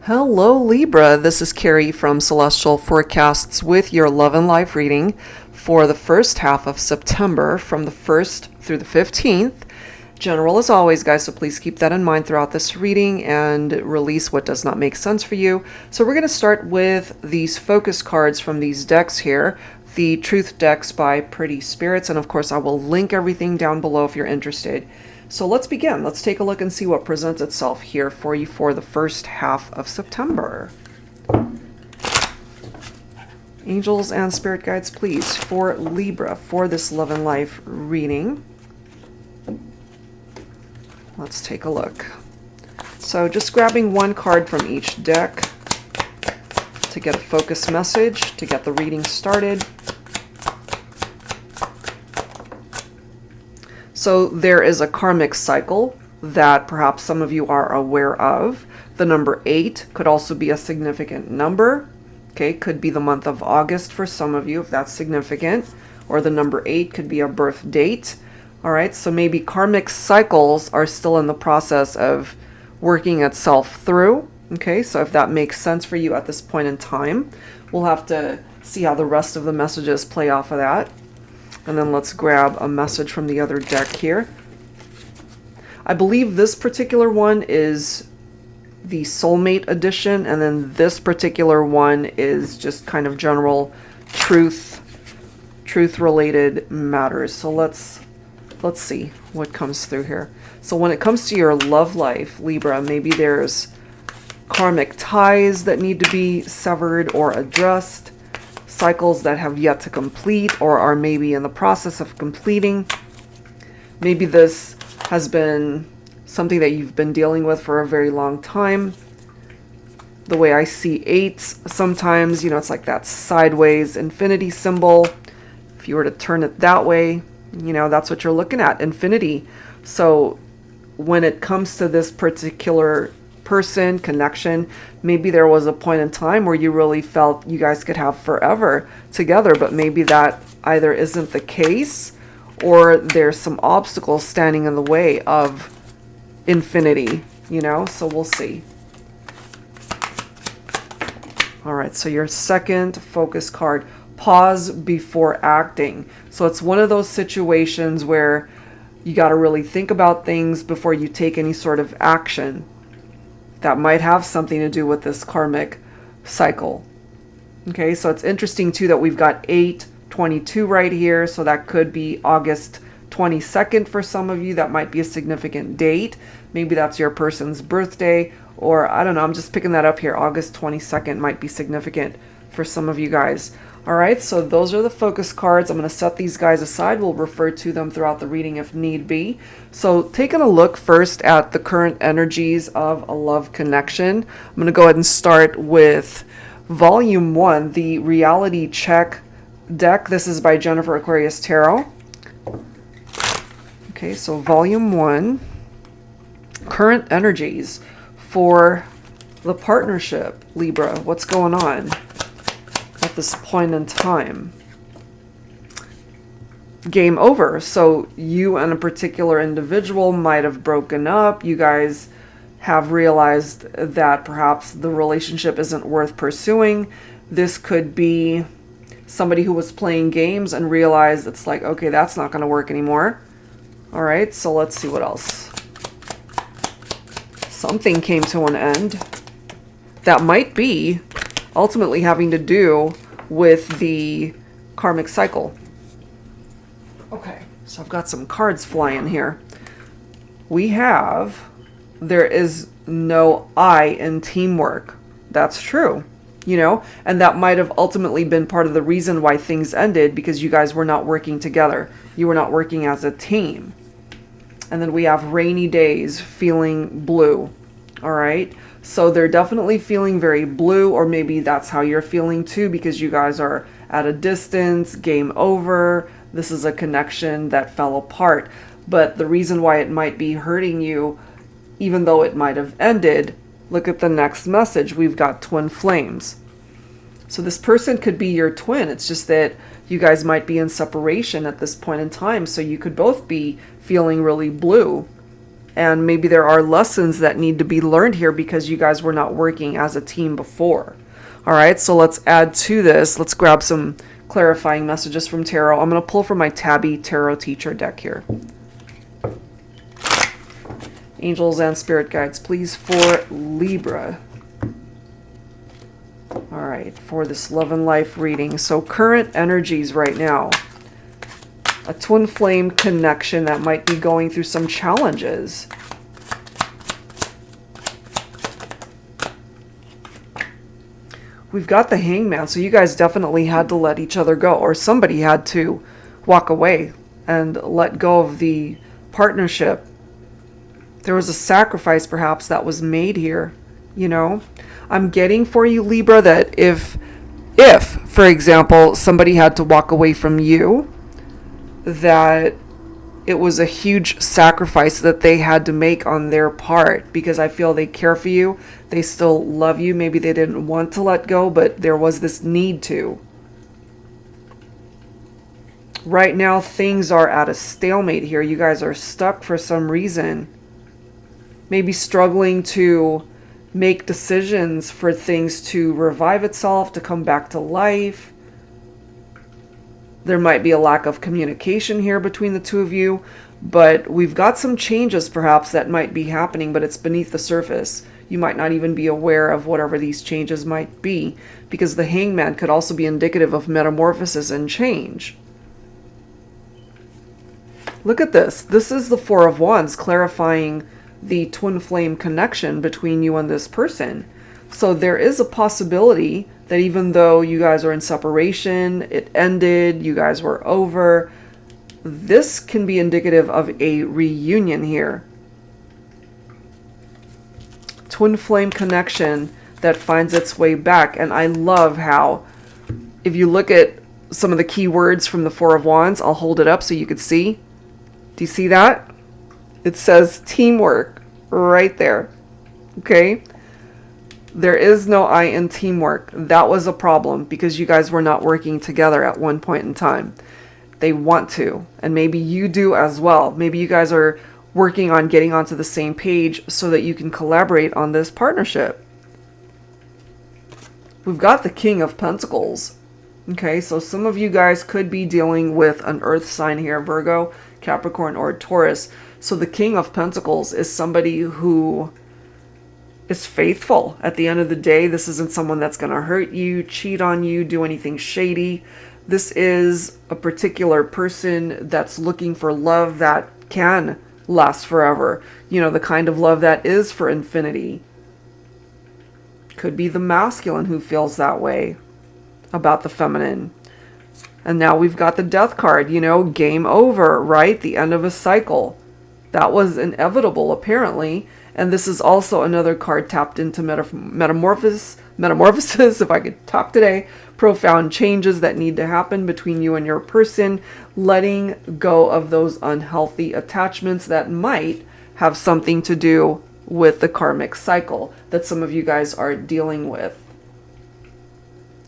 Hello Libra, this is Carrie from Celestial Forecasts with your love and life reading for the first half of September from the 1st through the 15th. General as always, guys, so please keep that in mind throughout this reading and release what does not make sense for you. So we're going to start with these focus cards from these decks here, the Truth decks by Pretty Spirits, and of course I will link everything down below if you're interested. So let's begin. Let's take a look and see what presents itself here for you for the first half of September. Angels and spirit guides, please, for Libra, for this love and life reading. Let's take a look. So just grabbing one card from each deck to get a focus message, to get the reading started. So there is a karmic cycle that perhaps some of you are aware of. The number 8 could also be a significant number. Okay, could be the month of August for some of you if that's significant. Or the number 8 could be a birth date. All right, so maybe karmic cycles are still in the process of working itself through. Okay, so if that makes sense for you at this point in time, we'll have to see how the rest of the messages play off of that. And then let's grab a message from the other deck here. I believe this particular one is the Soulmate edition, and then this particular one is just kind of general truth-related matters. So let's see what comes through here. So when it comes to your love life, Libra, maybe there's karmic ties that need to be severed or addressed. Cycles that have yet to complete or are maybe in the process of completing. Maybe this has been something that you've been dealing with for a very long time. The way I see 8s, sometimes, it's like that sideways infinity symbol. If you were to turn it that way, that's what you're looking at, infinity. So when it comes to this particular person, connection, maybe there was a point in time where you really felt you guys could have forever together, but maybe that either isn't the case or there's some obstacles standing in the way of infinity, so we'll see. All right, so your second focus card, pause before acting. So it's one of those situations where you got to really think about things before you take any sort of action. That might have something to do with this karmic cycle. Okay, so it's interesting too that we've got 8/22 right here. So that could be August 22nd for some of you. That might be a significant date. Maybe that's your person's birthday, or I don't know. I'm just picking that up here. August 22nd might be significant for some of you guys. All right, so those are the focus cards. I'm going to set these guys aside. We'll refer to them throughout the reading if need be. So taking a look first at the current energies of a love connection, I'm going to go ahead and start with Volume 1, the Reality Check deck. This is by Jennifer Aquarius Tarot. Okay, so Volume 1, current energies for the partnership, Libra. What's going on at this point in time? Game over. So you and a particular individual might have broken up. You guys have realized that perhaps the relationship isn't worth pursuing. This could be somebody who was playing games and realized it's like, okay, that's not going to work anymore. All right, so let's see what else. Something came to an end. That might be ultimately having to do with the karmic cycle. Okay, so I've got some cards flying here. We have, there is no I in teamwork. That's true, and that might have ultimately been part of the reason why things ended, because you guys were not working together. You were not working as a team. And then we have rainy days, feeling blue. All right. So they're definitely feeling very blue, or maybe that's how you're feeling too, because you guys are at a distance, game over. This is a connection that fell apart. But the reason why it might be hurting you, even though it might have ended, look at the next message. We've got twin flames. So this person could be your twin. It's just that you guys might be in separation at this point in time. So you could both be feeling really blue. And maybe there are lessons that need to be learned here because you guys were not working as a team before. All right, so let's add to this. Let's grab some clarifying messages from tarot. I'm going to pull from my Tabby Tarot Teacher deck here. Angels and spirit guides, please, for Libra. All right, for this love and life reading. So current energies right now. A twin flame connection that might be going through some challenges. We've got the Hangman, so you guys definitely had to let each other go, or somebody had to walk away and let go of the partnership. There was a sacrifice perhaps that was made here, you know. I'm getting for you, Libra, that if, for example, somebody had to walk away from you, that it was a huge sacrifice that they had to make on their part, because I feel they care for you. They still love you. Maybe they didn't want to let go, but there was this need to. Right now, things are at a stalemate here. You guys are stuck for some reason. Maybe struggling to make decisions for things to revive itself, to come back to life. There might be a lack of communication here between the two of you, but we've got some changes perhaps that might be happening, but it's beneath the surface. You might not even be aware of whatever these changes might be, because the Hangman could also be indicative of metamorphosis and change. Look at this. This is the Four of Wands, clarifying the twin flame connection between you and this person. So there is a possibility that even though you guys are in separation, it ended, you guys were over, this can be indicative of a reunion here. Twin flame connection that finds its way back. And I love how, if you look at some of the key words from the Four of Wands, I'll hold it up so you could see. Do you see that? It says teamwork right there. Okay? There is no I in teamwork. That was a problem because you guys were not working together at one point in time. They want to, and maybe you do as well. Maybe you guys are working on getting onto the same page so that you can collaborate on this partnership. We've got the King of Pentacles. Okay, so some of you guys could be dealing with an earth sign here, Virgo, Capricorn, or Taurus. So the King of Pentacles is somebody who is faithful. At the end of the day, this isn't someone that's going to hurt you, cheat on you, do anything shady. This is a particular person that's looking for love that can last forever. You know, the kind of love that is for infinity. Could be the masculine who feels that way about the feminine. And now we've got the Death card, you know, game over, right? The end of a cycle. That was inevitable, apparently. And this is also another card tapped into metamorphosis, if I could talk today. Profound changes that need to happen between you and your person. Letting go of those unhealthy attachments that might have something to do with the karmic cycle that some of you guys are dealing with.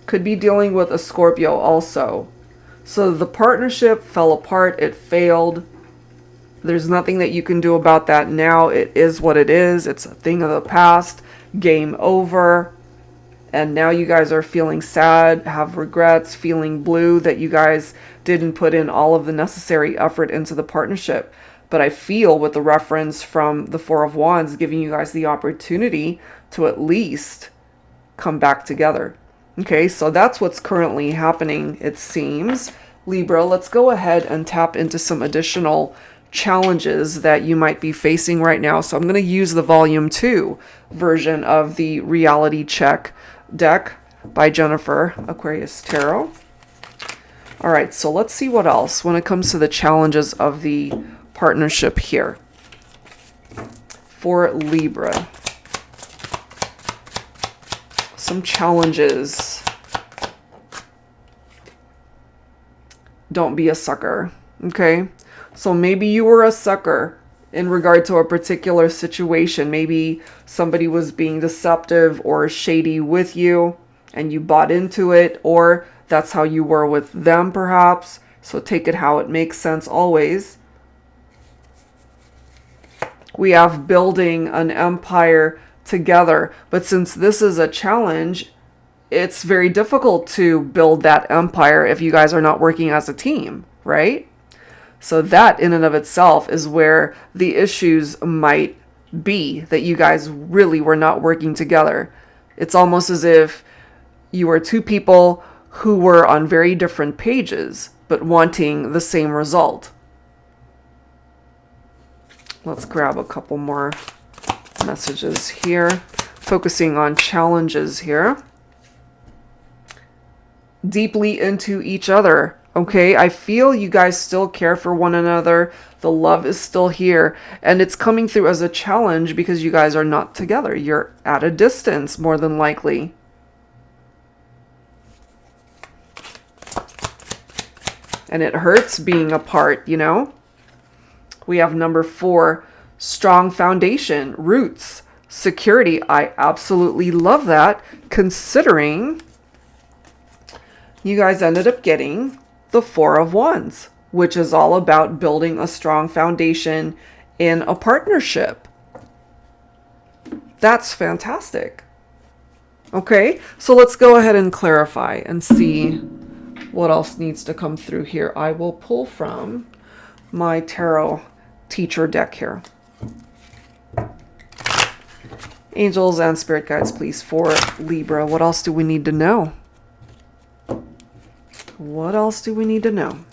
Could be dealing with a Scorpio also. So the partnership fell apart. It failed. There's nothing that you can do about that now. It is what it is. It's a thing of the past. Game over. And now you guys are feeling sad, have regrets, feeling blue that you guys didn't put in all of the necessary effort into the partnership. But I feel with the reference from the Four of Wands giving you guys the opportunity to at least come back together. Okay, so that's what's currently happening, it seems. Libra, let's go ahead and tap into some additional challenges that you might be facing right now. So I'm going to use the volume 2 version of the reality check deck by Jennifer Aquarius Tarot. All right, so let's see what else when it comes to the challenges of the partnership here for Libra. Some challenges. Don't be a sucker, okay? So maybe you were a sucker in regard to a particular situation. Maybe somebody was being deceptive or shady with you and you bought into it, or that's how you were with them perhaps. So take it how it makes sense always. We have building an empire together. But since this is a challenge, it's very difficult to build that empire if you guys are not working as a team, right? So that in and of itself is where the issues might be, that you guys really were not working together. It's almost as if you were two people who were on very different pages, but wanting the same result. Let's grab a couple more messages here, focusing on challenges here. Deeply into each other. Okay, I feel you guys still care for one another. The love is still here. And it's coming through as a challenge because you guys are not together. You're at a distance, more than likely. And it hurts being apart, you know? We have number 4, strong foundation, roots, security. I absolutely love that, considering you guys ended up getting the 4 of Wands, which is all about building a strong foundation in a partnership. That's fantastic. Okay, so let's go ahead and clarify and see what else needs to come through here. I will pull from my tarot teacher deck here. Angels and spirit guides, please, for Libra. What else do we need to know? What else do we need to know?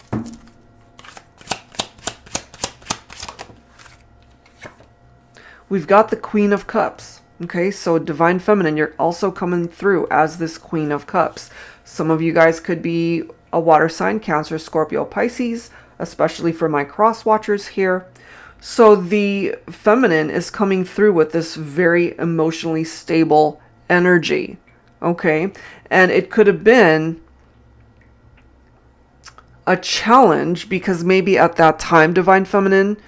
We've got the Queen of Cups. Okay, so Divine Feminine, you're also coming through as this Queen of Cups. Some of you guys could be a water sign, Cancer, Scorpio, Pisces, especially for my cross watchers here. So the feminine is coming through with this very emotionally stable energy. Okay, and it could have been a challenge because maybe at that time, Divine Feminine,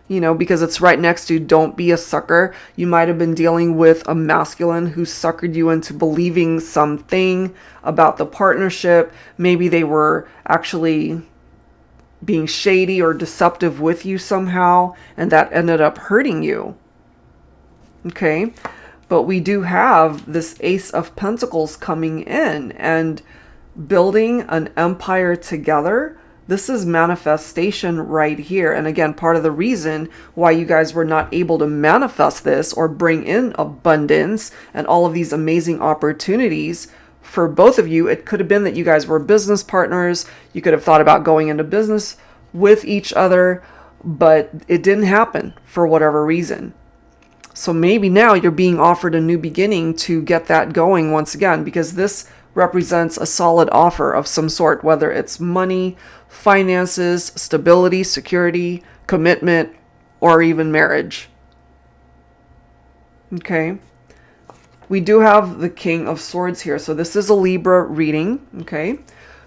you know, because it's right next to don't be a sucker. You might have been dealing with a masculine who suckered you into believing something about the partnership. Maybe they were actually being shady or deceptive with you somehow, and that ended up hurting you. Okay, but we do have this Ace of Pentacles coming in and building an empire together. This is manifestation right here. And again, part of the reason why you guys were not able to manifest this or bring in abundance and all of these amazing opportunities for both of you, it could have been that you guys were business partners. You could have thought about going into business with each other, but it didn't happen for whatever reason. So maybe now you're being offered a new beginning to get that going once again, because this represents a solid offer of some sort, whether it's money, finances, stability, security, commitment, or even marriage. Okay. We do have the King of Swords here. So this is a Libra reading. Okay.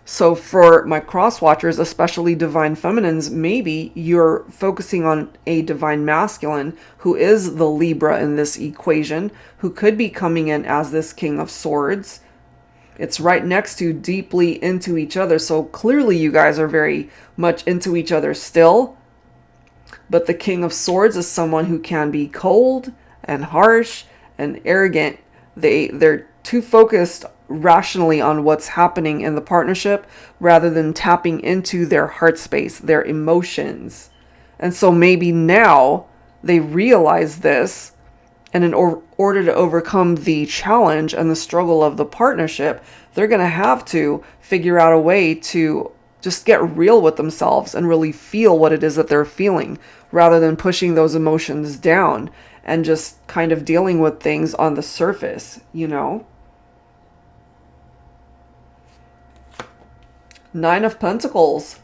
So for my cross watchers, especially Divine Feminines, maybe you're focusing on a Divine Masculine who is the Libra in this equation, who could be coming in as this King of Swords. It's right next to deeply into each other. So clearly you guys are very much into each other still. But the King of Swords is someone who can be cold and harsh and arrogant. They're too focused rationally on what's happening in the partnership rather than tapping into their heart space, their emotions. And so maybe now they realize this, and in order to overcome the challenge and the struggle of the partnership, they're going to have to figure out a way to just get real with themselves and really feel what it is that they're feeling, rather than pushing those emotions down and just kind of dealing with things on the surface, you know? Nine of Pentacles.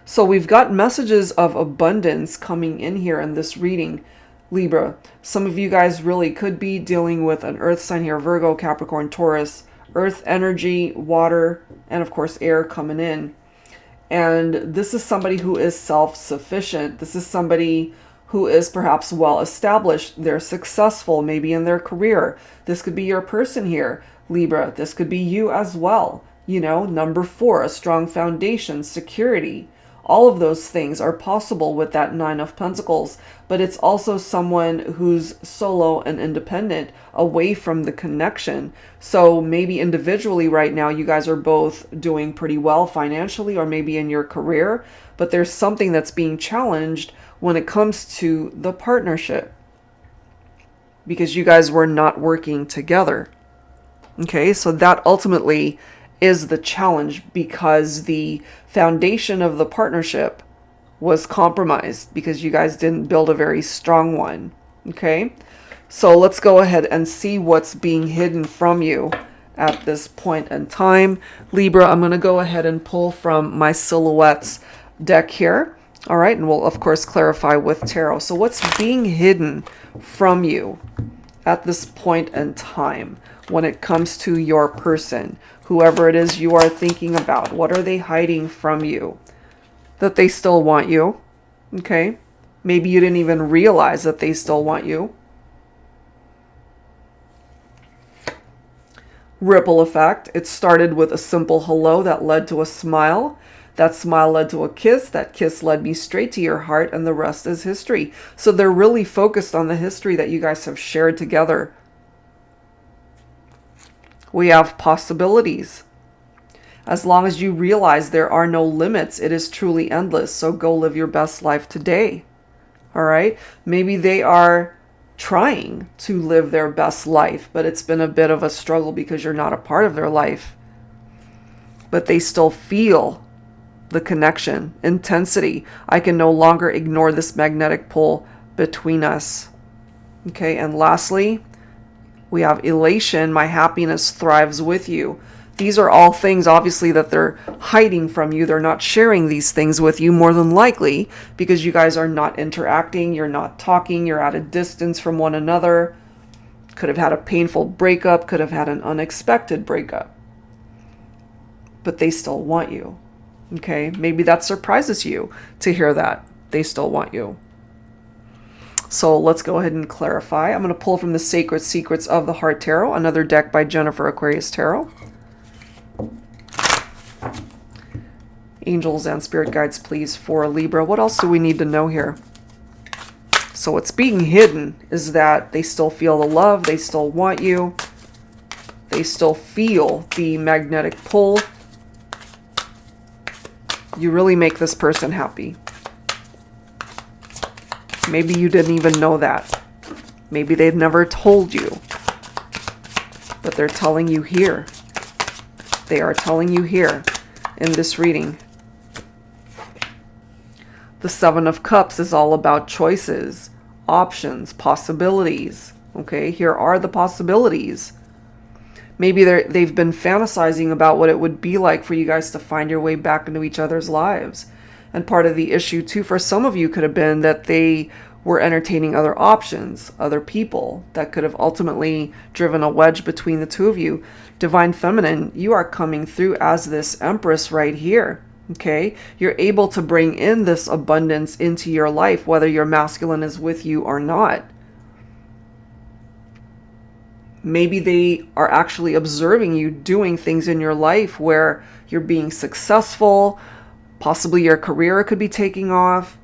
So we've got messages of abundance coming in here in this reading, Libra. Some of you guys really could be dealing with an earth sign here, Virgo, Capricorn, Taurus, earth energy, water, and of course air coming in. And this is somebody who is self-sufficient. This is somebody who is perhaps well established. They're successful, maybe in their career. This could be your person here, Libra. This could be you as well. You know, number 4, a strong foundation, security. All of those things are possible with that Nine of Pentacles, but it's also someone who's solo and independent, away from the connection. So maybe individually right now you guys are both doing pretty well financially, or maybe in your career, but there's something that's being challenged when it comes to the partnership, because you guys were not working together. Okay, so that ultimately is the challenge, because the foundation of the partnership was compromised because you guys didn't build a very strong one. Okay, so let's go ahead and see what's being hidden from you at this point in time. Libra, I'm going to go ahead and pull from my Silhouettes deck here. All right, and we'll of course clarify with tarot. So what's being hidden from you at this point in time when it comes to your person, whoever it is you are thinking about? What are they hiding from you? That they still want you. Okay, maybe you didn't even realize that they still want you. Ripple effect. It started with a simple hello that led to a smile. That smile led to a kiss. That kiss led me straight to your heart, and the rest is history. So they're really focused on the history that you guys have shared together. We have possibilities. As long as you realize there are no limits, it is truly endless. So go live your best life today. All right? Maybe they are trying to live their best life, but it's been a bit of a struggle because you're not a part of their life. But they still feel the connection, intensity. I can no longer ignore this magnetic pull between us. Okay, and lastly, we have elation. My happiness thrives with you. These are all things, obviously, that they're hiding from you. They're not sharing these things with you, more than likely, because you guys are not interacting. You're not talking. You're at a distance from one another. Could have had a painful breakup. Could have had an unexpected breakup. But they still want you. Okay, maybe that surprises you to hear that. They still want you. So let's go ahead and clarify. I'm going to pull from the Sacred Secrets of the Heart Tarot, another deck by Jennifer Aquarius Tarot. Angels and spirit guides, please, for Libra. What else do we need to know here? So what's being hidden is that they still feel the love. They still want you. They still feel the magnetic pull. You really make this person happy. Maybe you didn't even know that. Maybe they've never told you. But they're telling you here. They are telling you here in this reading. The Seven of Cups is all about choices, options, possibilities. Okay, here are the possibilities. Maybe they've been fantasizing about what it would be like for you guys to find your way back into each other's lives. And part of the issue, too, for some of you could have been that they were entertaining other options, other people that could have ultimately driven a wedge between the two of you. Divine Feminine, you are coming through as this Empress right here. Okay, you're able to bring in this abundance into your life, whether your masculine is with you or not. Maybe they are actually observing you doing things in your life where you're being successful. Possibly your career could be taking off.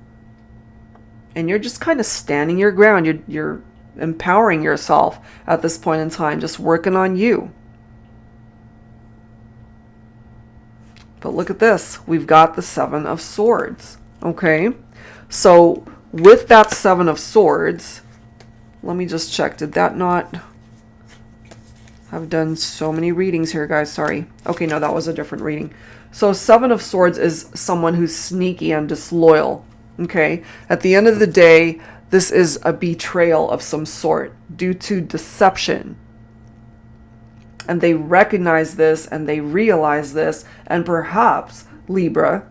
And you're just kind of standing your ground. You're empowering yourself at this point in time, just working on you. But look at this. We've got the Seven of Swords. Okay. So with that Seven of Swords, let me just check. Did that not... I've done so many readings here, guys. Sorry. Okay, no, that was a different reading. So Seven of Swords is someone who's sneaky and disloyal. Okay. At the end of the day, this is a betrayal of some sort due to deception. And they recognize this and they realize this. And perhaps, Libra,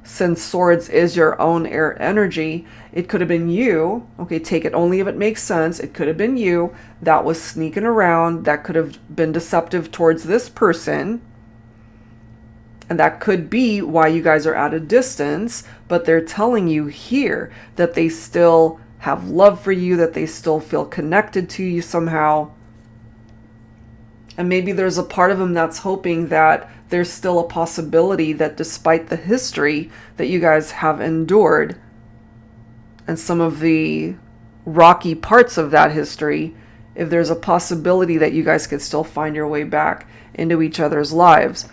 since swords is your own air energy, it could have been you. Okay, take it only if it makes sense. It could have been you that was sneaking around, that could have been deceptive towards this person. And that could be why you guys are at a distance. But they're telling you here that they still have love for you, that they still feel connected to you somehow. And maybe there's a part of him that's hoping that there's still a possibility that despite the history that you guys have endured and some of the rocky parts of that history, if there's a possibility that you guys could still find your way back into each other's lives.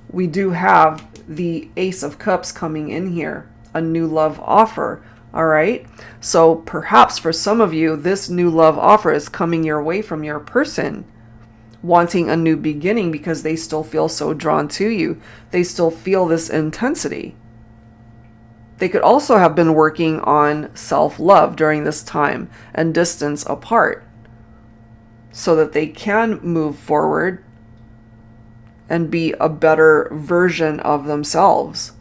We do have the Ace of Cups coming in here, a new love offer. All right. So perhaps for some of you, this new love offer is coming your way from your person wanting a new beginning because they still feel so drawn to you. They still feel this intensity. They could also have been working on self-love during this time and distance apart so that they can move forward and be a better version of themselves.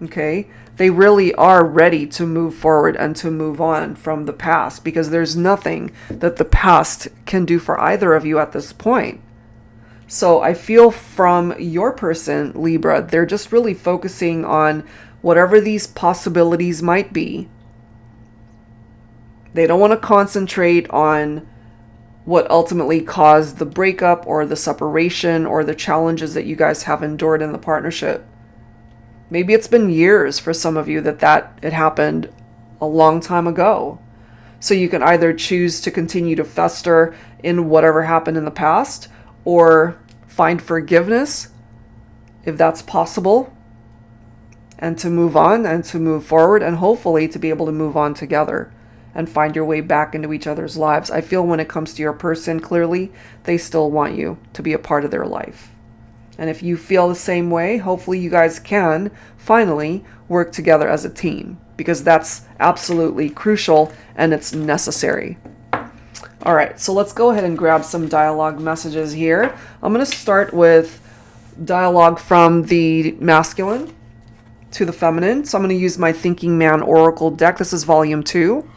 Okay? They really are ready to move forward and to move on from the past because there's nothing that the past can do for either of you at this point. So I feel from your person, Libra, they're just really focusing on whatever these possibilities might be. They don't want to concentrate on what ultimately caused the breakup or the separation or the challenges that you guys have endured in the partnership. Maybe it's been years for some of you that it happened a long time ago. So you can either choose to continue to fester in whatever happened in the past or find forgiveness, if that's possible, and to move on and to move forward and hopefully to be able to move on together and find your way back into each other's lives. I feel when it comes to your person, clearly, they still want you to be a part of their life. And if you feel the same way, hopefully you guys can finally work together as a team because that's absolutely crucial and it's necessary. All right, so let's go ahead and grab some dialogue messages here. I'm going to start with dialogue from the masculine to the feminine. So I'm going to use my Thinking Man Oracle deck. This is volume 2.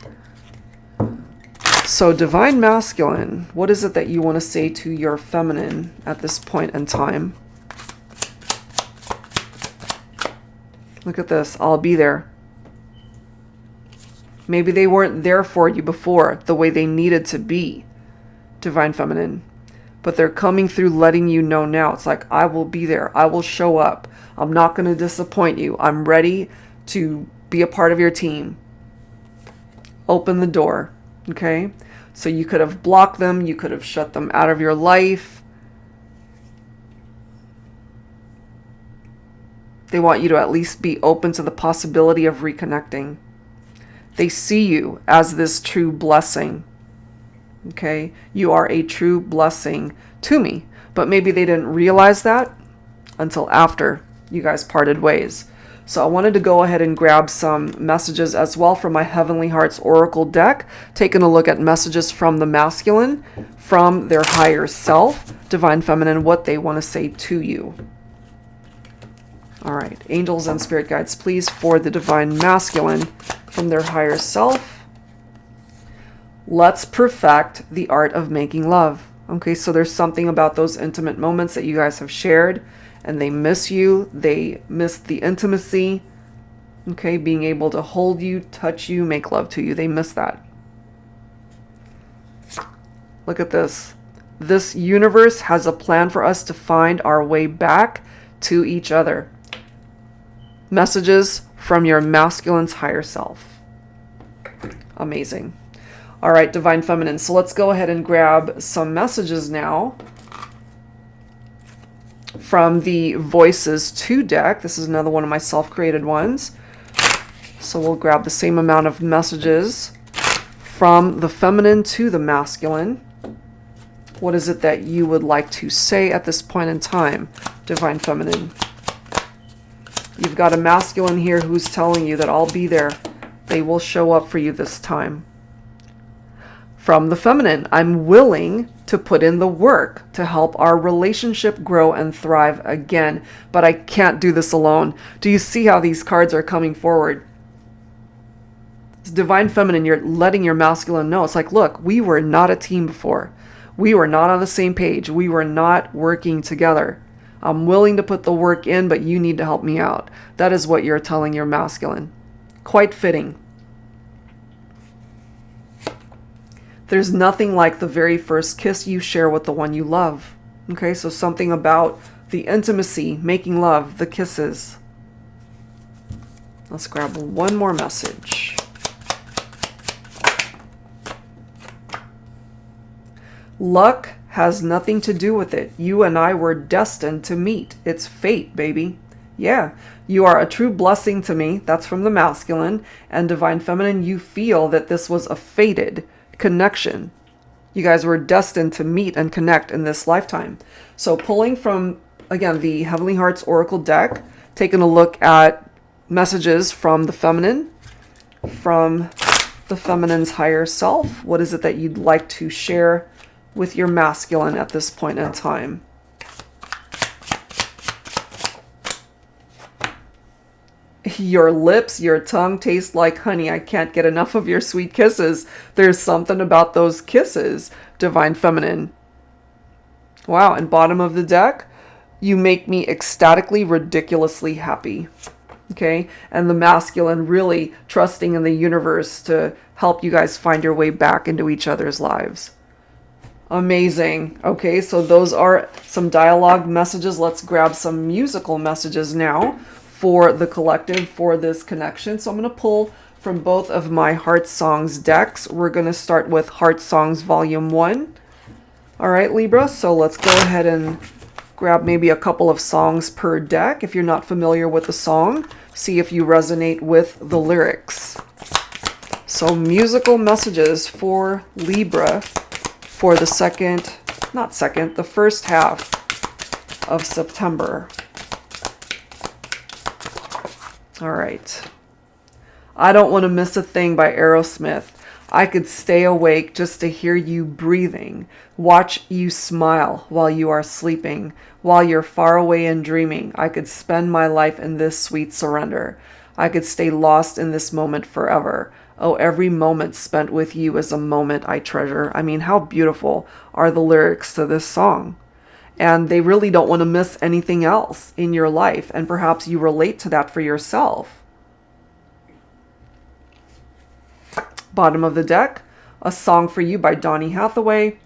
So Divine Masculine, what is it that you want to say to your feminine at this point in time? Look at this. I'll be there. Maybe they weren't there for you before the way they needed to be, Divine Feminine. But they're coming through letting you know now. It's like, I will be there. I will show up. I'm not going to disappoint you. I'm ready to be a part of your team. Open the door. Okay? So you could have blocked them. You could have shut them out of your life. They want you to at least be open to the possibility of reconnecting. They see you as this true blessing. Okay? You are a true blessing to me. But maybe they didn't realize that until after you guys parted ways. So I wanted to go ahead and grab some messages as well from my Heavenly Hearts Oracle deck, taking a look at messages from the masculine, from their higher self, Divine Feminine, what they want to say to you. All right, angels and spirit guides, please, for the Divine Masculine from their higher self. Let's perfect the art of making love. Okay, so there's something about those intimate moments that you guys have shared and they miss you. They miss the intimacy. Okay, being able to hold you, touch you, make love to you. They miss that. Look at this. This universe has a plan for us to find our way back to each other. Messages from your masculine's higher self. Amazing. All right, Divine Feminine. So let's go ahead and grab some messages now from the Voices 2 deck. This is another one of my self-created ones. So we'll grab the same amount of messages from the feminine to the masculine. What is it that you would like to say at this point in time, Divine Feminine? You've got a masculine here who's telling you that I'll be there. They will show up for you this time. From the feminine, I'm willing to put in the work to help our relationship grow and thrive again, but I can't do this alone. Do you see how these cards are coming forward? It's Divine Feminine, you're letting your masculine know. It's like, look, we were not a team before. We were not on the same page. We were not working together. I'm willing to put the work in, but you need to help me out. That is what you're telling your masculine. Quite fitting. There's nothing like the very first kiss you share with the one you love. Okay, so something about the intimacy, making love, the kisses. Let's grab one more message. Luck has nothing to do with it. You and I were destined to meet. It's fate, baby. Yeah, you are a true blessing to me. That's from the masculine. And divine feminine, you feel that this was a fated connection. You guys were destined to meet and connect in this lifetime. So pulling from, again, the Heavenly Hearts Oracle deck, taking a look at messages from the feminine's higher self. What is it that you'd like to share with your masculine at this point in time? Your lips, your tongue taste like honey. I can't get enough of your sweet kisses. There's something about those kisses, divine feminine. Wow, and bottom of the deck, you make me ecstatically, ridiculously happy. Okay, and the masculine really trusting in the universe to help you guys find your way back into each other's lives. Amazing. Okay, so those are some dialogue messages. Let's grab some musical messages now for the collective for this connection. So I'm going to pull from both of my Heart Songs decks. We're going to start with Heart Songs Volume 1. All right, Libra, so let's go ahead and grab maybe a couple of songs per deck. If you're not familiar with the song, see if you resonate with the lyrics. So musical messages for Libra for the the first half of September. All right. I Don't Want to Miss a Thing by Aerosmith. I could stay awake just to hear you breathing, watch you smile while you are sleeping, while you're far away and dreaming. I could spend my life in this sweet surrender. I could stay lost in this moment forever. Oh, every moment spent with you is a moment I treasure. I mean, how beautiful are the lyrics to this song? And they really don't want to miss anything else in your life. And perhaps you relate to that for yourself. Bottom of the deck, A Song for You by Donny Hathaway.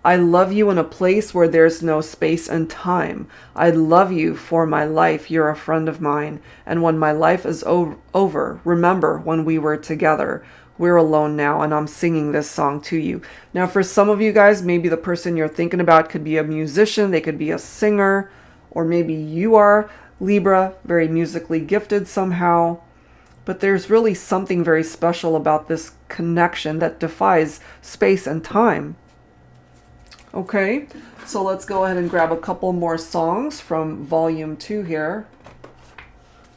I love you in a place where there's no space and time. I love you for my life. You're a friend of mine. And when my life is over, remember when we were together. We're alone now, and I'm singing this song to you. Now, for some of you guys, maybe the person you're thinking about could be a musician. They could be a singer. Or maybe you are, Libra, very musically gifted somehow. But there's really something very special about this connection that defies space and time. Okay, so let's go ahead and grab a couple more songs from Volume 2 here.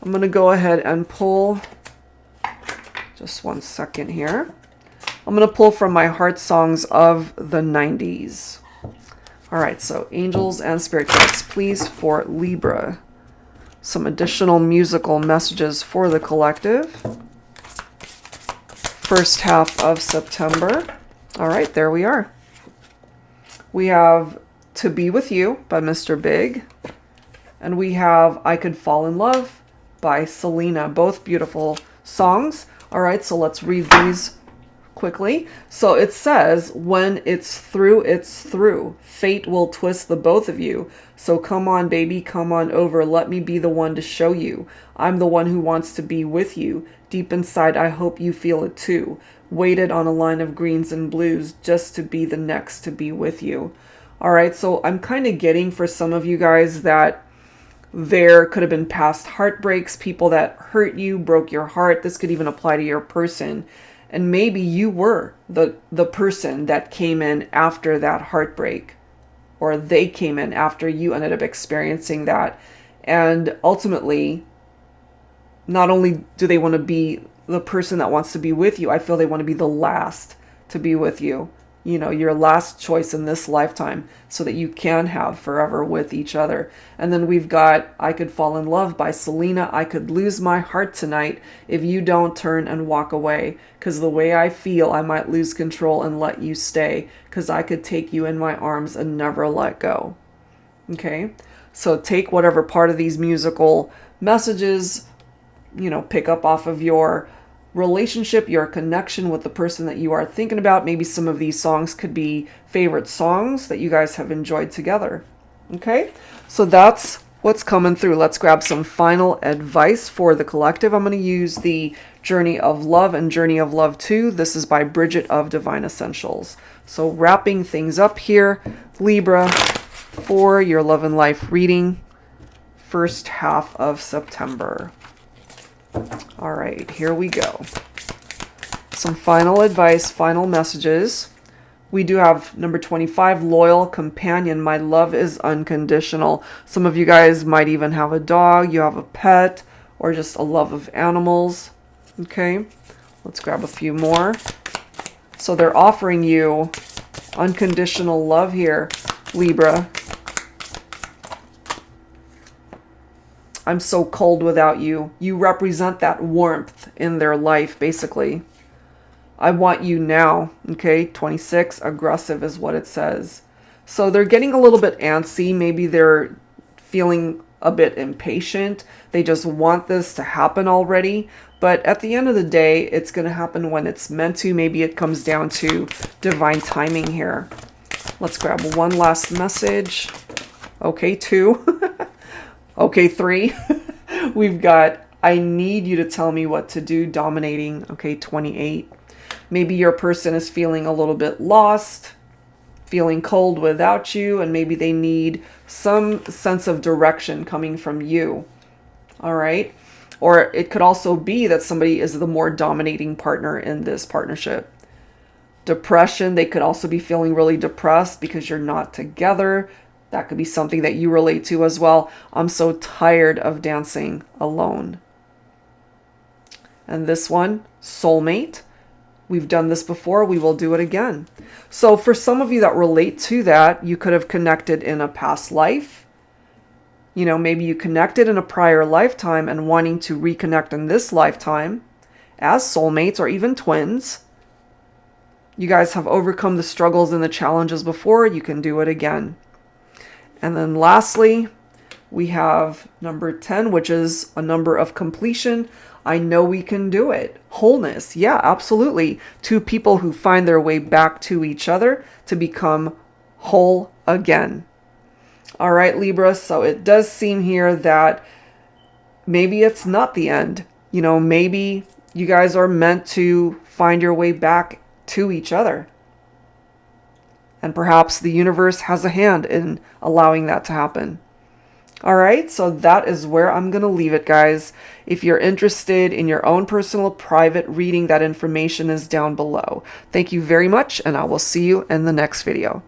I'm going to go ahead and pull, just one second here. I'm going to pull from my Heart Songs of the 90s. All right, so angels and spirit guides, please, for Libra. Some additional musical messages for the collective. First half of September. All right, there we are. We have To Be With You by Mr. Big. And we have I Could Fall in Love by Selena. Both beautiful songs. All right, so let's read these quickly. So it says, when it's through, it's through. Fate will twist the both of you. So come on, baby, come on over. Let me be the one to show you. I'm the one who wants to be with you. Deep inside, I hope you feel it too. Waited on a line of greens and blues just to be the next to be with you. All right, so I'm kind of getting for some of you guys that there could have been past heartbreaks, people that hurt you, broke your heart. This could even apply to your person. And maybe you were the person that came in after that heartbreak, or they came in after you ended up experiencing that. And ultimately, not only do they want to be the person that wants to be with you, I feel they want to be the last to be with you. You know, your last choice in this lifetime so that you can have forever with each other. And then we've got I Could Fall in Love by Selena. I could lose my heart tonight if you don't turn and walk away. Because the way I feel, I might lose control and let you stay. Because I could take you in my arms and never let go. Okay? So take whatever part of these musical messages, you know, pick up off of your relationship, your connection with the person that you are thinking about. Maybe some of these songs could be favorite songs that you guys have enjoyed together. Okay, so that's what's coming through. Let's grab some final advice for the collective. I'm going to use the Journey of Love and Journey of Love 2. This is by Bridget of Divine Essentials. So wrapping things up here, Libra, for your love and life reading, first half of September. All right, here we go. Some final advice, final messages. We do have number 25, loyal companion. My love is unconditional. Some of you guys might even have a dog, you have a pet, or just a love of animals. Okay, let's grab a few more. So they're offering you unconditional love here, Libra. I'm so cold without you. You represent that warmth in their life, basically. I want you now. Okay, 26, aggressive is what it says. So they're getting a little bit antsy. Maybe they're feeling a bit impatient. They just want this to happen already. But at the end of the day, it's going to happen when it's meant to. Maybe it comes down to divine timing here. Let's grab one last message. Okay, 2. Okay, 3. We've got, I need you to tell me what to do, dominating. Okay, 28. Maybe your person is feeling a little bit lost, feeling cold without you, and maybe they need some sense of direction coming from you. All right. Or it could also be that somebody is the more dominating partner in this partnership. Depression, they could also be feeling really depressed because you're not together. That could be something that you relate to as well. I'm so tired of dancing alone. And this one, soulmate. We've done this before. We will do it again. So for some of you that relate to that, you could have connected in a past life. You know, maybe you connected in a prior lifetime and wanting to reconnect in this lifetime as soulmates or even twins. You guys have overcome the struggles and the challenges before. You can do it again. And then lastly, we have number 10, which is a number of completion. I know we can do it. Wholeness. Yeah, absolutely. Two people who find their way back to each other to become whole again. All right, Libra. So it does seem here that maybe it's not the end. You know, maybe you guys are meant to find your way back to each other. And perhaps the universe has a hand in allowing that to happen. All right, so that is where I'm going to leave it, guys. If you're interested in your own personal private reading, that information is down below. Thank you very much, and I will see you in the next video.